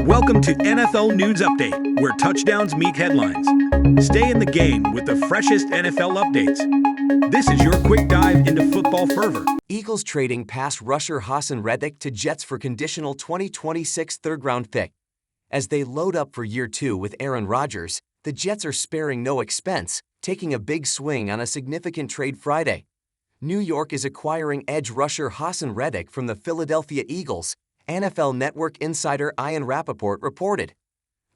Welcome to NFL News Update, where touchdowns meet headlines. Stay in the game with the freshest NFL updates. This is your quick dive into football fervor. Eagles trading pass rusher Haason Reddick to Jets for conditional 2026 third-round pick. As they load up for year two with Aaron Rodgers, the Jets are sparing no expense, taking a big swing on a significant trade Friday. New York is acquiring edge rusher Haason Reddick from the Philadelphia Eagles, NFL Network insider Ian Rappaport reported.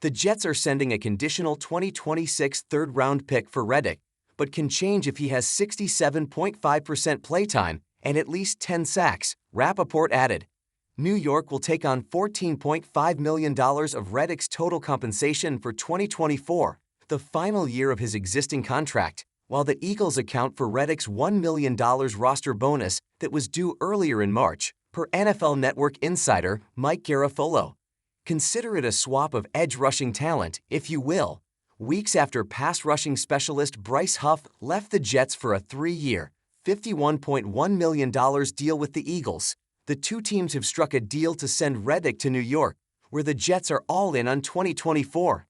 The Jets are sending a conditional 2026 third-round pick for Reddick, but can change if he has 67.5% playtime and at least 10 sacks, Rappaport added. New York will take on $14.5 million of Reddick's total compensation for 2024, the final year of his existing contract, while the Eagles account for Reddick's $1 million roster bonus that was due earlier in March, per NFL Network insider Mike Garafolo. Consider it a swap of edge rushing talent, if you will. Weeks after pass rushing specialist Bryce Huff left the Jets for a 3-year, $51.1 million deal with the Eagles, the two teams have struck a deal to send Reddick to New York, where the Jets are all in on 2024.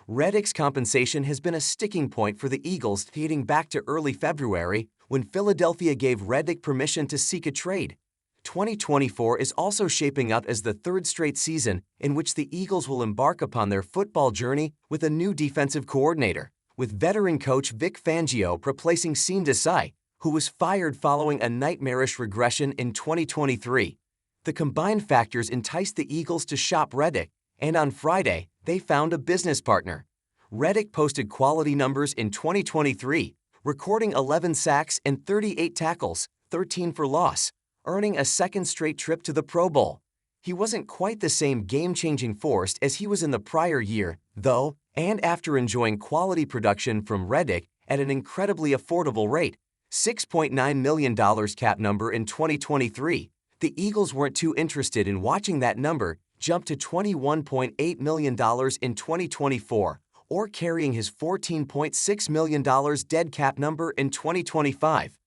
Reddick's compensation has been a sticking point for the Eagles dating back to early February, when Philadelphia gave Reddick permission to seek a trade. 2024 is also shaping up as the third straight season in which the Eagles will embark upon their football journey with a new defensive coordinator, with veteran coach Vic Fangio replacing Sean Desai, who was fired following a nightmarish regression in 2023. The combined factors enticed the Eagles to shop Reddick, and on Friday, they found a business partner. Reddick posted quality numbers in 2023, recording 11 sacks and 38 tackles, 13 for loss, earning a second straight trip to the Pro Bowl. He wasn't quite the same game-changing force as he was in the prior year, though, and after enjoying quality production from Reddick at an incredibly affordable rate, $6.9 million cap number in 2023, the Eagles weren't too interested in watching that number jump to $21.8 million in 2024, or carrying his $14.6 million dead cap number in 2025.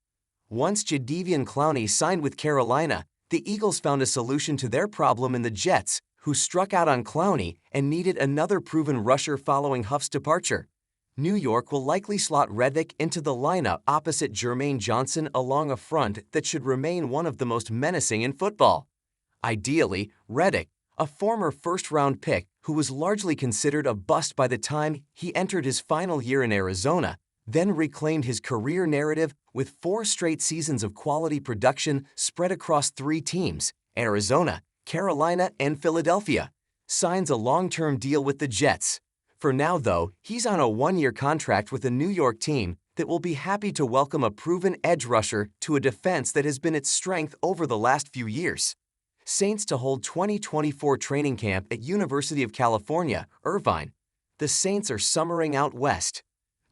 Once Jadeveon Clowney signed with Carolina, the Eagles found a solution to their problem in the Jets, who struck out on Clowney and needed another proven rusher following Huff's departure. New York will likely slot Reddick into the lineup opposite Jermaine Johnson along a front that should remain one of the most menacing in football. Ideally, Reddick, a former first-round pick who was largely considered a bust by the time he entered his final year in Arizona, then reclaimed his career narrative with 4 straight seasons of quality production spread across 3 teams, Arizona, Carolina, and Philadelphia, signs a long-term deal with the Jets. For now, though, he's on a 1-year contract with a New York team that will be happy to welcome a proven edge rusher to a defense that has been its strength over the last few years. Saints to hold 2024 training camp at University of California, Irvine. The Saints are summering out west.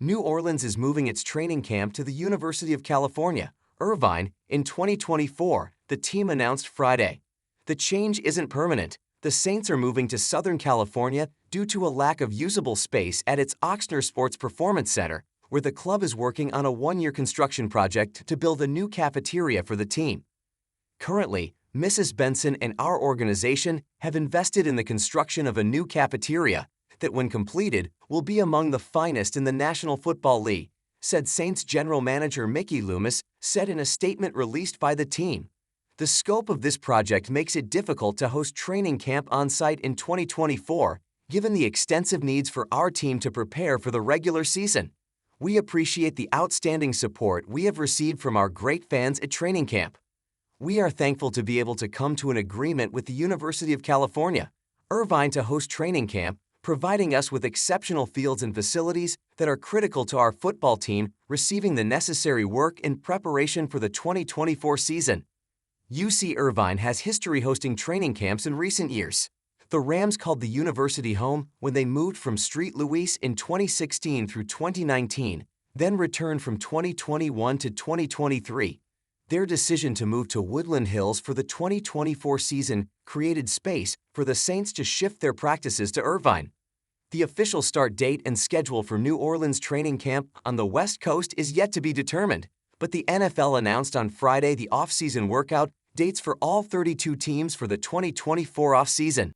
New Orleans is moving its training camp to the University of California, Irvine, in 2024, the team announced Friday. The change isn't permanent. The Saints are moving to Southern California due to a lack of usable space at its Ochsner Sports Performance Center, where the club is working on a 1-year construction project to build a new cafeteria for the team. Currently, Mrs. Benson and our organization have invested in the construction of a new cafeteria that, when completed, will be among the finest in the National Football League, said Saints general manager Mickey Loomis said in a statement released by the team. The scope of this project makes it difficult to host training camp on-site in 2024, given the extensive needs for our team to prepare for the regular season. We appreciate the outstanding support we have received from our great fans at training camp. We are thankful to be able to come to an agreement with the University of California, Irvine to host training camp, providing us with exceptional fields and facilities that are critical to our football team receiving the necessary work in preparation for the 2024 season. UC Irvine has history hosting training camps in recent years. The Rams called the university home when they moved from Street Louise in 2016 through 2019, then returned from 2021 to 2023. Their decision to move to Woodland Hills for the 2024 season created space for the Saints to shift their practices to Irvine. The official start date and schedule for New Orleans training camp on the West Coast is yet to be determined, but the NFL announced on Friday the off-season workout dates for all 32 teams for the 2024 off-season.